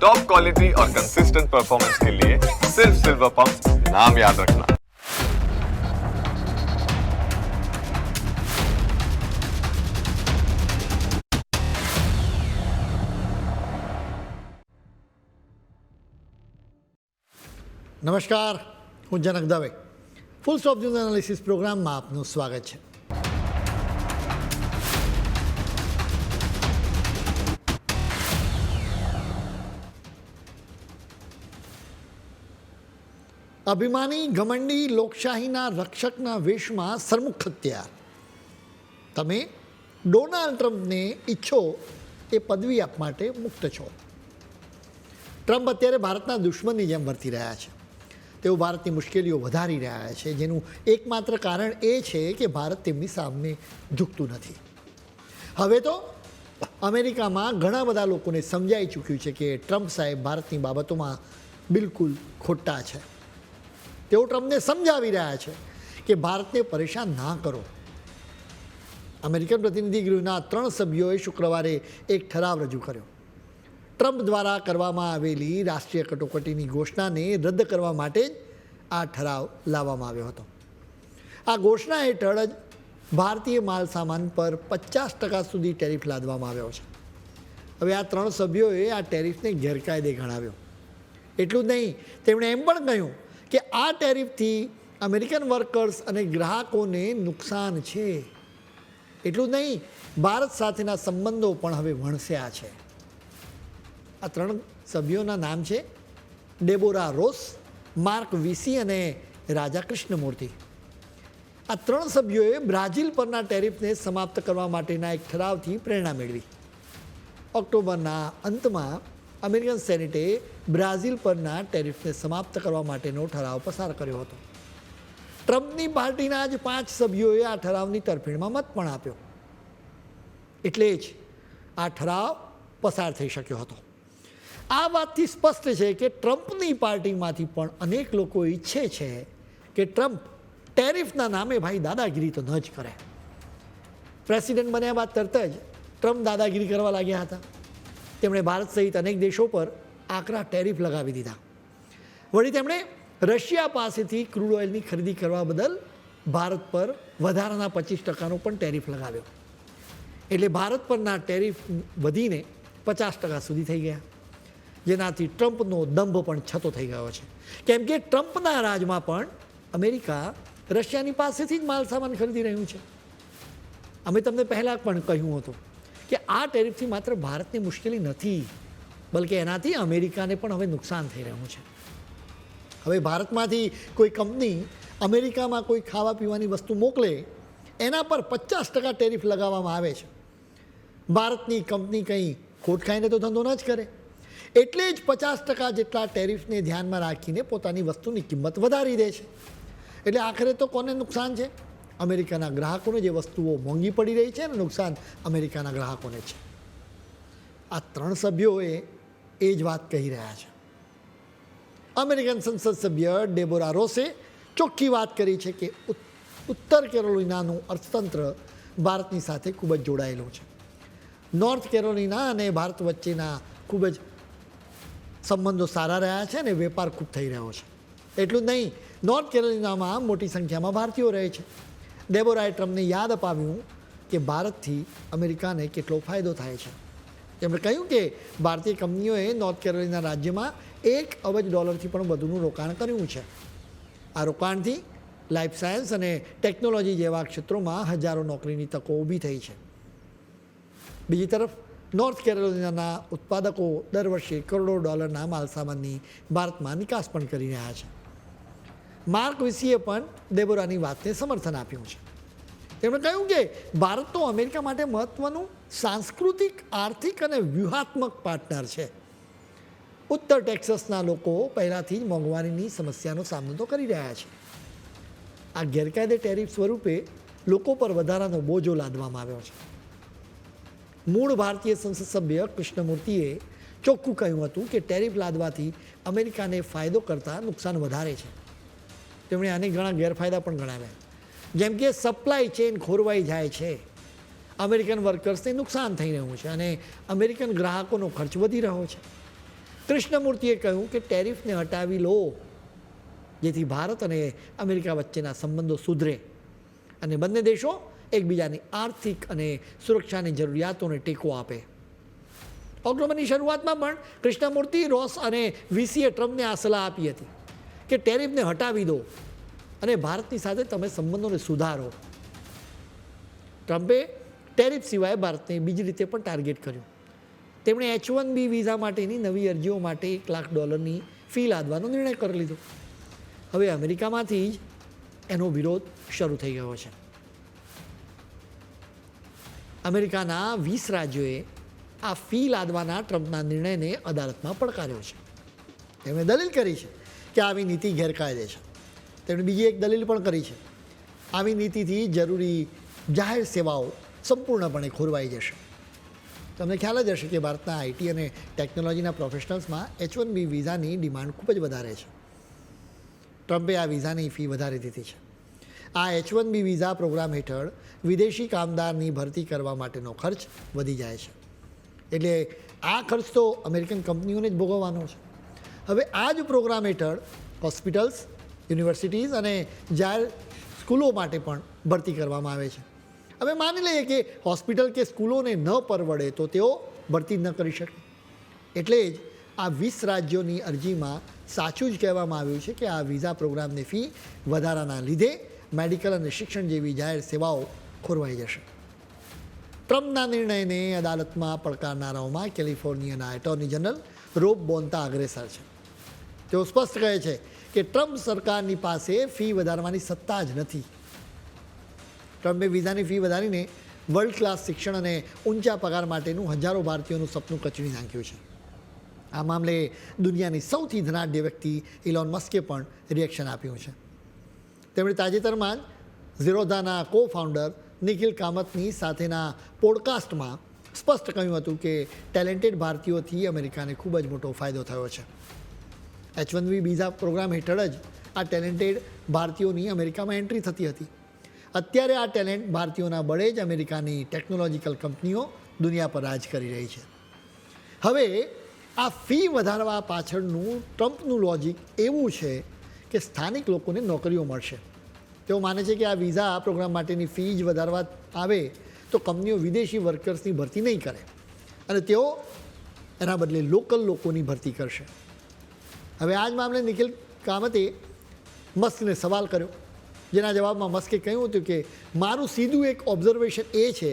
Top quality और consistent performance के लिए सिर्फ सिल्वर पंप नाम याद रखना। નમસ્કાર, હું Janak Dave. Full stop news analysis પ્રોગ્રામમાં આપનું સ્વાગત છે. અભિમાની ઘમંડી લોકશાહીના રક્ષકના વેશમાં સરમુખત્યાર તમે ડોનાલ્ડ ટ્રમ્પને ઈચ્છો એ પદવી આપવા માટે મુક્ત છો. ટ્રમ્પ અત્યારે ભારતના દુશ્મનની જેમ વર્તી રહ્યા છે. તેઓ ભારતની મુશ્કેલીઓ વધારી રહ્યા છે, જેનું એકમાત્ર કારણ એ છે કે ભારત તેમની સામે ઝૂકતું નથી. હવે તો અમેરિકામાં ઘણા બધા લોકોને સમજાઈ ચૂક્યું છે કે ટ્રમ્પ સાહેબ ભારતની બાબતોમાં બિલકુલ ખોટા છે. તેઓ ટ્રમ્પને સમજાવી રહ્યા છે કે ભારતને પરેશાન ના કરો. અમેરિકન પ્રતિનિધિ ગૃહના 3 સભ્યોએ શુક્રવારે એક ઠરાવ રજૂ કર્યો. ટ્રમ્પ દ્વારા કરવામાં આવેલી રાષ્ટ્રીય કટોકટીની ઘોષણાને રદ કરવા માટે જ આ ઠરાવ લાવવામાં આવ્યો હતો. આ ઘોષણા હેઠળ જ ભારતીય માલ સામાન પર 50% સુધી ટેરિફ લાદવામાં આવ્યો છે. હવે આ 3 સભ્યોએ આ ટેરિફને ગેરકાયદે ગણાવ્યો. એટલું જ નહીં, તેમણે એમ પણ કહ્યું કે આ ટેરિફથી અમેરિકન વર્કર્સ અને ગ્રાહકોને નુકસાન છે. એટલું જ નહીં, ભારત સાથેના સંબંધો પણ હવે વણસ્યા છે. આ 3 સભ્યોના નામ છે ડેબોરા રોસ, માર્ક વીસી અને રાજા કૃષ્ણમૂર્તિ. આ 3 સભ્યોએ બ્રાઝિલ પરના ટેરિફને સમાપ્ત કરવા માટેના એક ઠરાવથી પ્રેરણા મેળવી. ઓક્ટોબરના અંતમાં અમેરિકન સેનેટે બ્રાઝિલ પરના ટેરિફને સમાપ્ત કરવા માટેનો ઠરાવ પસાર કર્યો હતો. ટ્રમ્પની પાર્ટીના જ 5 સભ્યોએ આ ઠરાવની તરફેણમાં મત પણ આપ્યો. એટલે જ આ ઠરાવ પસાર થઈ શક્યો હતો. આ વાતથી સ્પષ્ટ છે કે ટ્રમ્પની પાર્ટીમાંથી પણ અનેક લોકો ઈચ્છે છે કે ટ્રમ્પ ટેરિફના નામે ભાઈ દાદાગીરી તો ન જ કરે. પ્રેસિડેન્ટ બન્યા બાદ તરત જ ટ્રમ્પ દાદાગીરી કરવા લાગ્યા હતા. તેમણે ભારત સહિત અનેક દેશો પર આકરા ટેરિફ લગાવી દીધા. વળી તેમણે રશિયા પાસેથી ક્રૂડ ઓઇલની ખરીદી કરવા બદલ ભારત પર વધારાના 25%નો પણ ટેરિફ લગાવ્યો. એટલે ભારત પરના ટેરિફ વધીને 50% સુધી થઈ ગયા, જેનાથી ટ્રમ્પનો દંભ પણ છતો થઈ ગયો છે. કેમ કે ટ્રમ્પના રાજમાં પણ અમેરિકા રશિયાની પાસેથી જ માલ સામાન ખરીદી રહ્યું છે. અમે તમને પહેલાં પણ કહ્યું હતું કે આ ટેરિફથી માત્ર ભારતની મુશ્કેલી નથી, બલકે એનાથી અમેરિકાને પણ હવે નુકસાન થઈ રહ્યું છે. હવે ભારતમાંથી કોઈ કંપની અમેરિકામાં કોઈ ખાવા પીવાની વસ્તુ મોકલે, એના પર 50% ટેરિફ લગાવવામાં આવે છે. ભારતની કંપની કંઈ ખોટ ખાઈને તો ધંધો ન જ કરે. એટલે જ 50% જેટલા ટેરિફને ધ્યાનમાં રાખીને પોતાની વસ્તુની કિંમત વધારી દે છે. એટલે આખરે તો કોને નુકસાન છે? અમેરિકાના ગ્રાહકોને. જે વસ્તુઓ મોંઘી પડી રહી છે ને નુકસાન અમેરિકાના ગ્રાહકોને છે. આ 3 સભ્યોએ એ જ વાત કહી રહ્યા છે. અમેરિકન સંસદ સભ્ય ડેબોરા રોસે ચોખ્ખી વાત કરી છે કે ઉત્તર કેરોલિનાનું અર્થતંત્ર ભારતની સાથે ખૂબ જ જોડાયેલું છે. નોર્થ કેરોલિના અને ભારત વચ્ચેના ખૂબ જ સંબંધો સારા રહ્યા છે અને વેપાર ખૂબ થઈ રહ્યો છે. એટલું જ નહીં, નોર્થ કેરોલિનામાં મોટી સંખ્યામાં ભારતીયો રહે છે. ડેબોરાએ ટ્રમ્પને યાદ અપાવ્યું કે ભારતથી અમેરિકાને કેટલો ફાયદો થાય છે. તેમણે કહ્યું કે ભારતીય કંપનીઓએ નોર્થ કેરોલિના રાજ્યમાં $1 અબજ પણ વધુનું રોકાણ કર્યું છે. આ રોકાણથી લાઈફ સાયન્સ અને ટેકનોલોજી જેવા ક્ષેત્રોમાં હજારો નોકરીની તકો ઊભી થઈ છે. બીજી તરફ નોર્થ કેરોલિનાના ઉત્પાદકો દર વર્ષે કરોડો ડોલરના માલસામાનની ભારતમાં નિકાસ પણ કરી રહ્યા છે. માર્ક વીસીએ પણ ડેબોરાની વાતને સમર્થન આપ્યું છે. તેમણે કહ્યું કે ભારત તો અમેરિકા માટે મહત્ત્વનું સાંસ્કૃતિક, આર્થિક અને વ્યૂહાત્મક પાર્ટનર છે. ઉત્તર ટેક્સાસના લોકો પહેલાંથી જ મોંઘવારીની સમસ્યાનો સામનો તો કરી રહ્યા છે. આ ગેરકાયદે ટેરિફ સ્વરૂપે લોકો પર વધારાનો બોજો લાદવામાં આવ્યો છે. મૂળ ભારતીય સંસદ સભ્ય કૃષ્ણમૂર્તિએ ચોખ્ખું કહ્યું હતું કે ટેરિફ લાદવાથી અમેરિકાને ફાયદો કરતાં નુકસાન વધારે છે. તેમણે અનેક ઘણા ગેરફાયદા પણ ગણાવ્યા, જેમ કે સપ્લાય ચેઇન ખોરવાઈ જાય છે, અમેરિકન વર્કર્સને નુકસાન થઈ રહ્યું છે અને અમેરિકન ગ્રાહકોનો ખર્ચ વધી રહ્યો છે. કૃષ્ણમૂર્તિએ કહ્યું કે ટેરિફને હટાવી લો, જેથી ભારત અને અમેરિકા વચ્ચેના સંબંધો સુધરે અને બંને દેશો એકબીજાની આર્થિક અને સુરક્ષાની જરૂરિયાતોને ટેકો આપે. ઓક્ટોબરની શરૂઆતમાં પણ કૃષ્ણમૂર્તિ, રોસ અને વીસીએ ટ્રમ્પને આ સલાહ આપી હતી કે ટેરિફને હટાવી દો અને ભારતની સાથે તમે સંબંધોને સુધારો. ટ્રમ્પે ટેરિફ સિવાય ભારતને બીજી રીતે પણ ટાર્ગેટ કર્યું. તેમણે H-1B વિઝા માટેની નવી અરજીઓ માટે $1 લાખ ફી લાદવાનો નિર્ણય કરી લીધો. હવે અમેરિકામાંથી જ એનો વિરોધ શરૂ થઈ ગયો છે. અમેરિકાના 20 રાજ્યોએ આ ફી લાદવાના ટ્રમ્પના નિર્ણયને અદાલતમાં પડકાર્યો છે. તેમણે દલીલ કરી છે કે આવી નીતિ ગેરકાયદે છે. તેમણે બીજી એક દલીલ પણ કરી છે, આવી નીતિથી જરૂરી જાહેર સેવાઓ સંપૂર્ણપણે ખોરવાઈ જશે. તમને ખ્યાલ જ હશે કે ભારતના આઈટી અને ટેકનોલોજીના પ્રોફેશનલ્સમાં H-1B વિઝાની ડિમાન્ડ ખૂબ જ વધારે છે. ટ્રમ્પે આ વિઝાની ફી વધારી દીધી છે. આ H-1B વિઝા પ્રોગ્રામ હેઠળ વિદેશી કામદારની ભરતી કરવા માટેનો ખર્ચ વધી જાય છે. એટલે આ ખર્ચ તો અમેરિકન કંપનીઓને જ ભોગવવાનો છે. હવે આ જ પ્રોગ્રામ હેઠળ હોસ્પિટલ્સ, યુનિવર્સિટીઝ અને જાહેર સ્કૂલો માટે પણ ભરતી કરવામાં આવે છે. હવે માની લઈએ કે હોસ્પિટલ કે સ્કૂલોને ન પરવડે તો તેઓ ભરતી ન કરી શકે. એટલે જ આ 20 રાજ્યોની અરજીમાં સાચું જ કહેવામાં આવ્યું છે કે આ વિઝા પ્રોગ્રામની ફી વધારાના લીધે મેડિકલ અને શિક્ષણ જેવી જાહેર સેવાઓ ખોરવાઈ જશે. ટ્રમ્પના નિર્ણયને અદાલતમાં પડકારનારાઓમાં કેલિફોર્નિયાના એટોર્ની જનરલ રોબ બોન્ટા અગ્રેસર છે. તેઓ સ્પષ્ટ કહે છે કે ટ્રમ્પ સરકારની પાસે ફી વધારવાની સત્તા જ નથી. ટ્રમ્પે વિઝાની ફી વધારીને વર્લ્ડ ક્લાસ શિક્ષણ અને ઊંચા પગાર માટેનું હજારો ભારતીયોનું સપનું કચડી નાખ્યું છે. આ મામલે દુનિયાની સૌથી ધનાઢ્ય વ્યક્તિ ઇલોન મસ્કે પણ રિએક્શન આપ્યું છે. તેમણે તાજેતરમાં જ ઝીરોધાના કો ફાઉન્ડર નિખિલ કામતની સાથેના પોડકાસ્ટમાં સ્પષ્ટ કહ્યું હતું કે ટેલેન્ટેડ ભારતીયોથી અમેરિકાને ખૂબ જ મોટો ફાયદો થયો છે. H-1B વિઝા પ્રોગ્રામ હેઠળ જ આ ટેલેન્ટેડ ભારતીયોની અમેરિકામાં એન્ટ્રી થતી હતી. અત્યારે આ ટેલેન્ટ ભારતીયોના બળે જ અમેરિકાની ટેકનોલોજીકલ કંપનીઓ દુનિયા પર રાજ કરી રહી છે. હવે આ ફી વધારવા પાછળનું ટ્રમ્પનું લોજિક એવું છે કે સ્થાનિક લોકોને નોકરીઓ મળશે. તેઓ માને છે કે આ વિઝા પ્રોગ્રામ માટેની ફી જ વધારવા આવે તો કંપનીઓ વિદેશી વર્કર્સની ભરતી નહીં કરે અને તેઓ એના બદલે લોકલ લોકોની ભરતી કરશે. હવે આ જ મામલે નિખિલ કામતે મસ્કને સવાલ કર્યો, જેના જવાબમાં મસ્કે કહ્યું હતું કે મારું સીધું એક ઓબ્ઝર્વેશન એ છે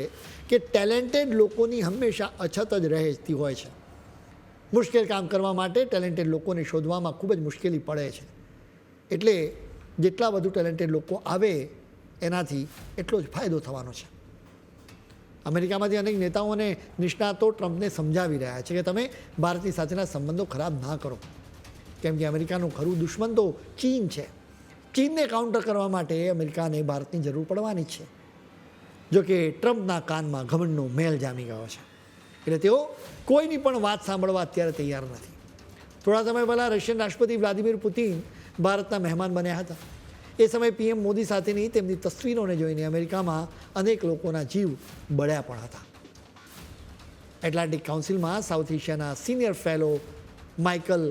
કે ટેલેન્ટેડ લોકોની હંમેશા અછત જ રહેતી હોય છે. મુશ્કેલ કામ કરવા માટે ટેલેન્ટેડ લોકોને શોધવામાં ખૂબ જ મુશ્કેલી પડે છે. એટલે જેટલા વધુ ટેલેન્ટેડ લોકો આવે એનાથી એટલો જ ફાયદો થવાનો છે. અમેરિકામાંથી અનેક નેતાઓ અને નિષ્ણાતો ટ્રમ્પને સમજાવી રહ્યા છે કે તમે ભારતની સાથેના સંબંધો ખરાબ ના કરો, કેમ કે અમેરિકાનું ખરું દુશ્મન તો ચીન છે. ચીનને કાઉન્ટર કરવા માટે અમેરિકાને ભારતની જરૂર પડવાની છે. જોકે ટ્રમ્પના કાનમાં ઘમંડનો મેલ જામી ગયો છે, એટલે તેઓ કોઈની પણ વાત સાંભળવા અત્યારે તૈયાર નથી. થોડા સમય પહેલાં રશિયન રાષ્ટ્રપતિ વ્લાદિમીર પુતિન ભારતના મહેમાન બન્યા હતા. એ સમયે PM મોદી સાથેની તેમની તસવીરોને જોઈને અમેરિકામાં અનેક લોકોના જીવ બળ્યા પણ હતા. એટલાન્ટિક કાઉન્સિલમાં સાઉથ એશિયાના સિનિયર ફેલો માઇકલ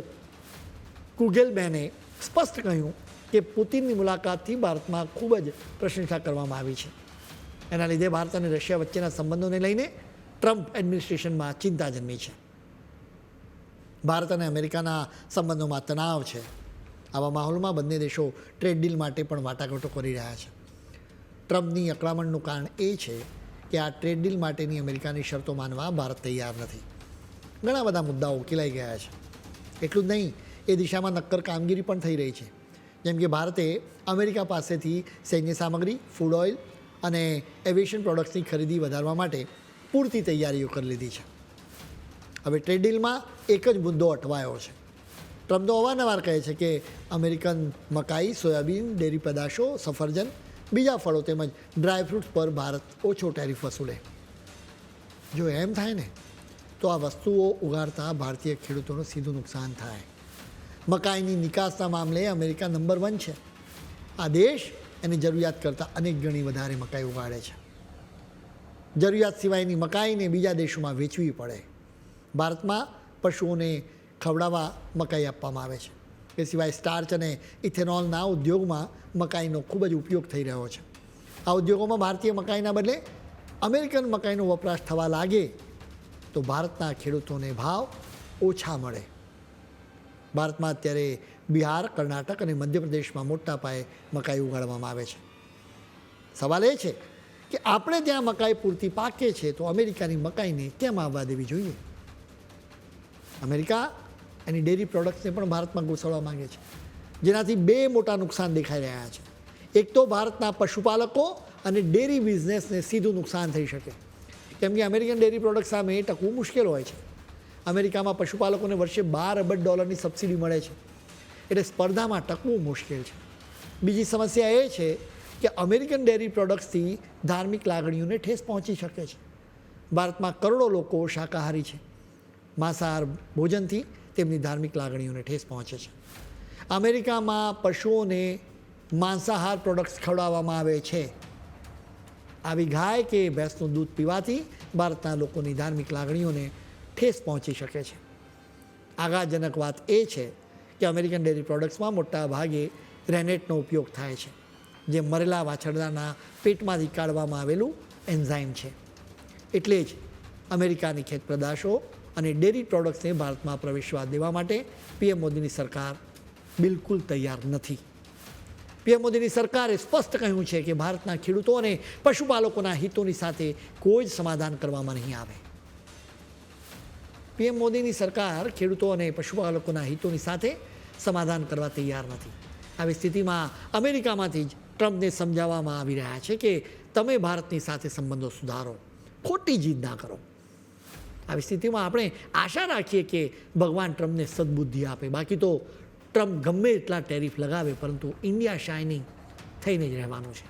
કુગેલબેને સ્પષ્ટ કહ્યું કે પુતિનની મુલાકાતથી ભારતમાં ખૂબ જ પ્રશંસા કરવામાં આવી છે. એના લીધે ભારત અને રશિયા વચ્ચેના સંબંધોને લઈને ટ્રમ્પ એડમિનિસ્ટ્રેશનમાં ચિંતા જન્મી છે. ભારત અને અમેરિકાના સંબંધોમાં તણાવ છે. આવા માહોલમાં બંને દેશો ટ્રેડ ડીલ માટે પણ વાટાઘાટો કરી રહ્યા છે. ટ્રમ્પની અકળામણનું કારણ એ છે કે આ ટ્રેડ ડીલ માટેની અમેરિકાની શરતો માનવા ભારત તૈયાર નથી. ઘણા બધા મુદ્દાઓ ઉકેલાઈ ગયા છે. એટલું જ નહીં, એ દિશામાં નક્કર કામગીરી પણ થઈ રહી છે. જેમ કે ભારતે અમેરિકા પાસેથી સૈન્ય સામગ્રી, ફૂડ ઓઇલ અને એવિએશન પ્રોડક્ટ્સની ખરીદી વધારવા માટે પૂરતી તૈયારીઓ કરી લીધી છે. હવે ટ્રેડ ડીલમાં એક જ મુદ્દો અટવાયો છે. ટ્રમ્પ તો અવારનવાર કહે છે કે અમેરિકન મકાઈ, સોયાબીન, ડેરી પેદાશો, સફરજન, બીજા ફળો તેમજ ડ્રાયફ્રૂટ્સ પર ભારત ઓછો ટેરિફ વસૂલે. જો એમ થાય ને તો આ વસ્તુઓ ઉગાડતા ભારતીય ખેડૂતોનું સીધું નુકસાન થાય. મકાઈની નિકાસના મામલે અમેરિકા નંબર 1 છે. આ દેશ એની જરૂરિયાત કરતાં અનેક ગણી વધારે મકાઈ ઉગાડે છે. જરૂરિયાત સિવાયની મકાઈને બીજા દેશોમાં વેચવી પડે. ભારતમાં પશુઓને ખવડાવવા મકાઈ આપવામાં આવે છે. એ સિવાય સ્ટાર્ચ અને ઇથેનોલના ઉદ્યોગમાં મકાઈનો ખૂબ જ ઉપયોગ થઈ રહ્યો છે. આ ઉદ્યોગોમાં ભારતીય મકાઈના બદલે અમેરિકન મકાઈનો વપરાશ થવા લાગે તો ભારતના ખેડૂતોને ભાવ ઓછા મળે. ભારતમાં અત્યારે બિહાર, કર્ણાટક અને મધ્યપ્રદેશમાં મોટા પાયે મકાઈ ઉગાડવામાં આવે છે. સવાલ એ છે કે આપણે ત્યાં મકાઈ પૂરતી પાકે છે તો અમેરિકાની મકાઈને કેમ આવવા દેવી જોઈએ? અમેરિકા એની ડેરી પ્રોડક્ટ્સને પણ ભારતમાં ઘૂસડવા માંગે છે, જેનાથી બે મોટા નુકસાન દેખાઈ રહ્યા છે. એક તો ભારતના પશુપાલકો અને ડેરી બિઝનેસને સીધું નુકસાન થઈ શકે, કેમ કે અમેરિકન ડેરી પ્રોડક્ટ સામે ટકવું મુશ્કેલ હોય છે. અમેરિકામાં પશુપાલકોને વર્ષે $12 અબજ સબસિડી મળે છે, એટલે સ્પર્ધામાં ટકવું મુશ્કેલ છે. બીજી સમસ્યા એ છે કે અમેરિકન ડેરી પ્રોડક્ટ્સથી ધાર્મિક લાગણીઓને ઠેસ પહોંચી શકે છે. ભારતમાં કરોડો લોકો શાકાહારી છે. માંસાહાર ભોજનથી તેમની ધાર્મિક લાગણીઓને ઠેસ પહોંચે છે. અમેરિકામાં પશુઓને માંસાહાર પ્રોડક્ટ્સ ખવડાવવામાં આવે છે. આવી ગાય કે ભેંસનું દૂધ પીવાથી ભારતના લોકોની ધાર્મિક લાગણીઓને ઠેસ પહોંચી શકે છે. આઘાતજનક વાત એ છે કે અમેરિકન ડેરી પ્રોડક્ટ્સમાં મોટા ભાગે રેનેટનો ઉપયોગ થાય છે, જે મરેલા વાછરડાના પેટમાંથી કાઢવામાં આવેલું એન્ઝાઇમ છે. એટલે જ અમેરિકાની ખેત પેદાશો અને ડેરી પ્રોડક્ટ્સને ભારતમાં પ્રવેશવા દેવા માટે પીએમ મોદીની સરકાર બિલકુલ તૈયાર નથી. પીએમ મોદીની સરકારે સ્પષ્ટ કહ્યું છે કે ભારતના ખેડૂતો અને પશુપાલકોના હિતોની સાથે કોઈ જ સમાધાન કરવામાં નહીં આવે. પીએમ મોદીની સરકાર ખેડૂતો અને પશુપાલકોના હિતોની સાથે સમાધાન કરવા તૈયાર નથી. આવી સ્થિતિમાં અમેરિકામાંથી જ ટ્રમ્પને સમજાવવામાં આવી રહ્યા છે કે તમે ભારતની સાથે સંબંધો સુધારો, ખોટી જીદ ના કરો. આવી સ્થિતિમાં આપણે આશા રાખીએ કે ભગવાન ટ્રમ્પને સદબુદ્ધિ આપે. બાકી તો ટ્રમ્પ ગમે એટલા ટેરિફ લગાવે, પરંતુ ઇન્ડિયા શાઇનિંગ થઈને જ રહેવાનું છે.